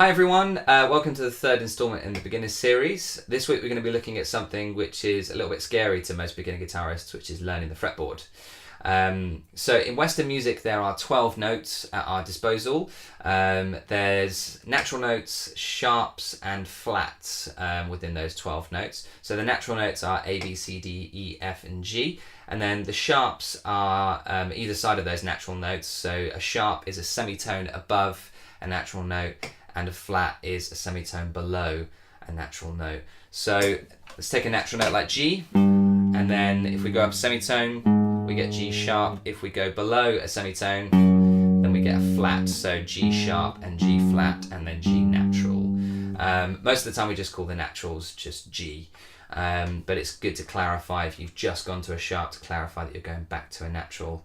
Hi everyone, welcome to the third instalment in the beginner's series. This week we're going to be looking at something which is a little bit scary to most beginner guitarists, which is learning the fretboard. So in Western music there are 12 notes at our disposal. There's natural notes, sharps and flats within those 12 notes. So the natural notes are A, B, C, D, E, F and G, and then the sharps are either side of those natural notes. So a sharp is a semitone above a natural note and a flat is a semitone below a natural note. So let's take a natural note like G, and then if we go up a semitone, we get G sharp. If we go below a semitone, then we get a flat. So G sharp and G flat, and then G natural. Most of the time we just call the naturals just G, but it's good to clarify if you've just gone to a sharp to clarify that you're going back to a natural.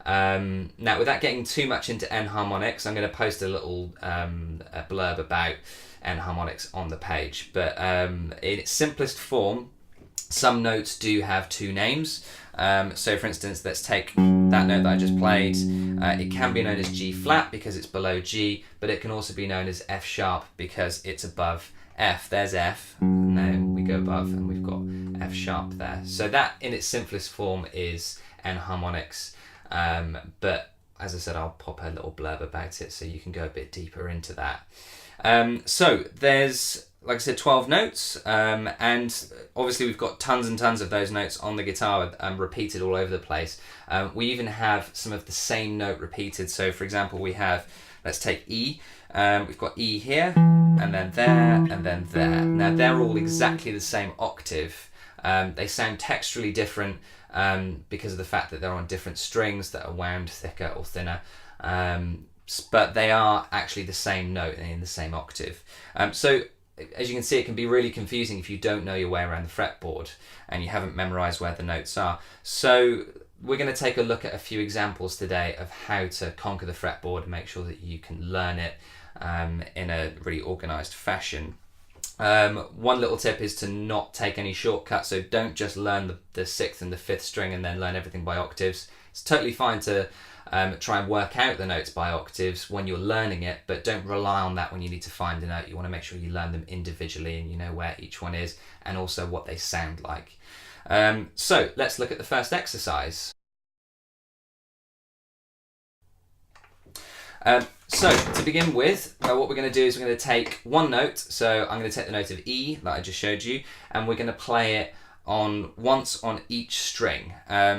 Now, without getting too much into enharmonics, I'm going to post a little a blurb about enharmonics on the page. But in its simplest form, some notes do have two names. So for instance, let's take that note that I just played. It can be known as G flat because it's below G, but it can also be known as F sharp because it's above F. There's F, and then we go above and we've got F sharp there. So that in its simplest form is enharmonics. But as I said, I'll pop a little blurb about it so you can go a bit deeper into that. So there's, like I said, 12 notes, and obviously we've got tons and tons of those notes on the guitar repeated all over the place. We even have some of the same note repeated. So for example, we have, let's take E. We've got E here, and then there, and then there. Now they're all exactly the same octave. They sound texturally different because of the fact that they're on different strings that are wound thicker or thinner, but they are actually the same note and in the same octave. So as you can see, it can be really confusing if you don't know your way around the fretboard and you haven't memorized where the notes are. So we're going to take a look at a few examples today of how to conquer the fretboard and make sure that you can learn it in a really organized fashion. One little tip is to not take any shortcuts, so don't just learn the 6th and the 5th string and then learn everything by octaves. It's totally fine to try and work out the notes by octaves when you're learning it, but don't rely on that when you need to find a note. You want to make sure you learn them individually and you know where each one is and also what they sound like. So let's look at the first exercise. So to begin with, what we're going to do is we're going to take one note. So I'm going to take the note of E that I just showed you, and we're going to play it once on each string.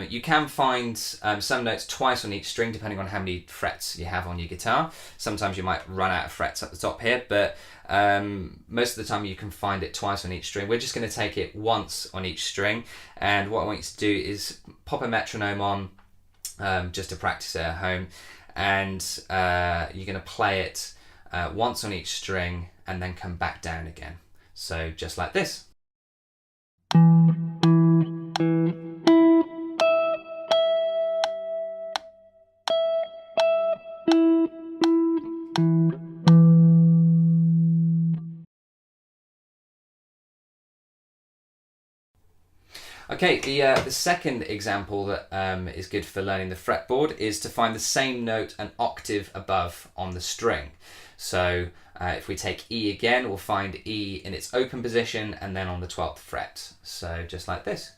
You can find some notes twice on each string depending on how many frets you have on your guitar. Sometimes you might run out of frets at the top here, but most of the time you can find it twice on each string. We're just going to take it once on each string, and what I want you to do is pop a metronome on just to practice it at home, and you're going to play it once on each string and then come back down again. So just like this. Okay, the second example that is good for learning the fretboard is to find the same note an octave above on the string. So if we take E again, we'll find E in its open position and then on the 12th fret. So just like this.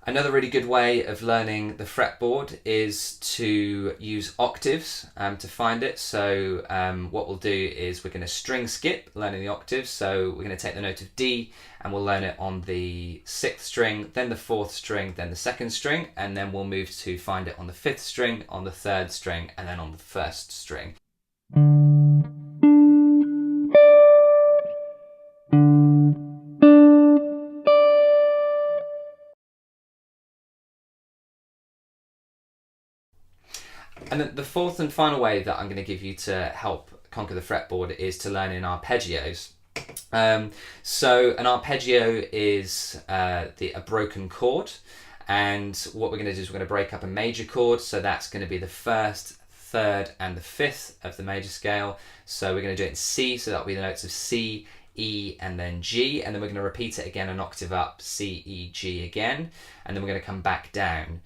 Another really good way of learning the fretboard is to use octaves to find it. So what we'll do is we're going to string skip learning the octaves. So we're going to take the note of D and we'll learn it on the 6th string, then the 4th string, then the 2nd string, and then we'll move to find it on the 5th string, on the 3rd string, and then on the 1st string. And then the fourth and final way that I'm going to give you to help conquer the fretboard is to learn in arpeggios. So an arpeggio is a broken chord, and what we're going to do is we're going to break up a major chord, so that's going to be the 1st, third and the fifth of the major scale. So we're going to do it in C, so that'll be the notes of C, E, and then G, and then we're going to repeat it again an octave up, C, E, G again, and then we're going to come back down.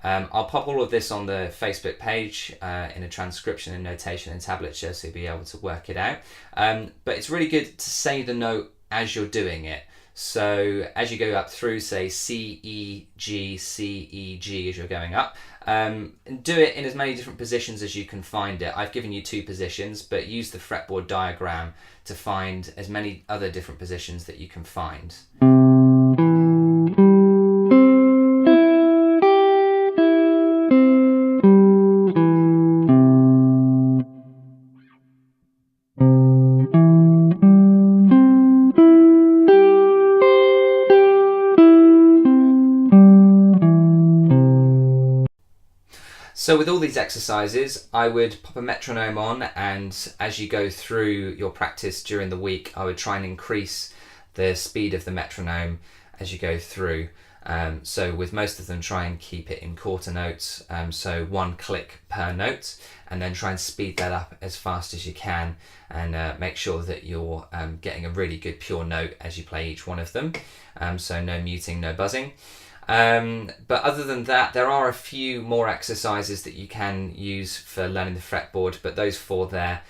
I'll pop all of this on the Facebook page in a transcription and notation and tablature, so you'll be able to work it out. But it's really good to say the note as you're doing it. So as you go up through, say C, E, G, C, E, G as you're going up, and do it in as many different positions as you can find it. I've given you 2 positions, but use the fretboard diagram to find as many other different positions that you can find. So with all these exercises, I would pop a metronome on, and as you go through your practice during the week, I would try and increase the speed of the metronome as you go through. So with most of them, try and keep it in quarter notes, so 1 click per note, and then try and speed that up as fast as you can, and make sure that you're getting a really good pure note as you play each one of them. So no muting, no buzzing. But other than that, there are a few more exercises that you can use for learning the fretboard, but those 4 there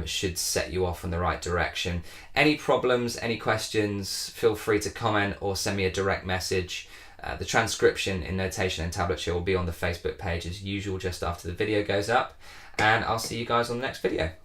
should set you off in the right direction. Any problems, any questions, feel free to comment or send me a direct message. The transcription in notation and tablature will be on the Facebook page as usual just after the video goes up, and I'll see you guys on the next video.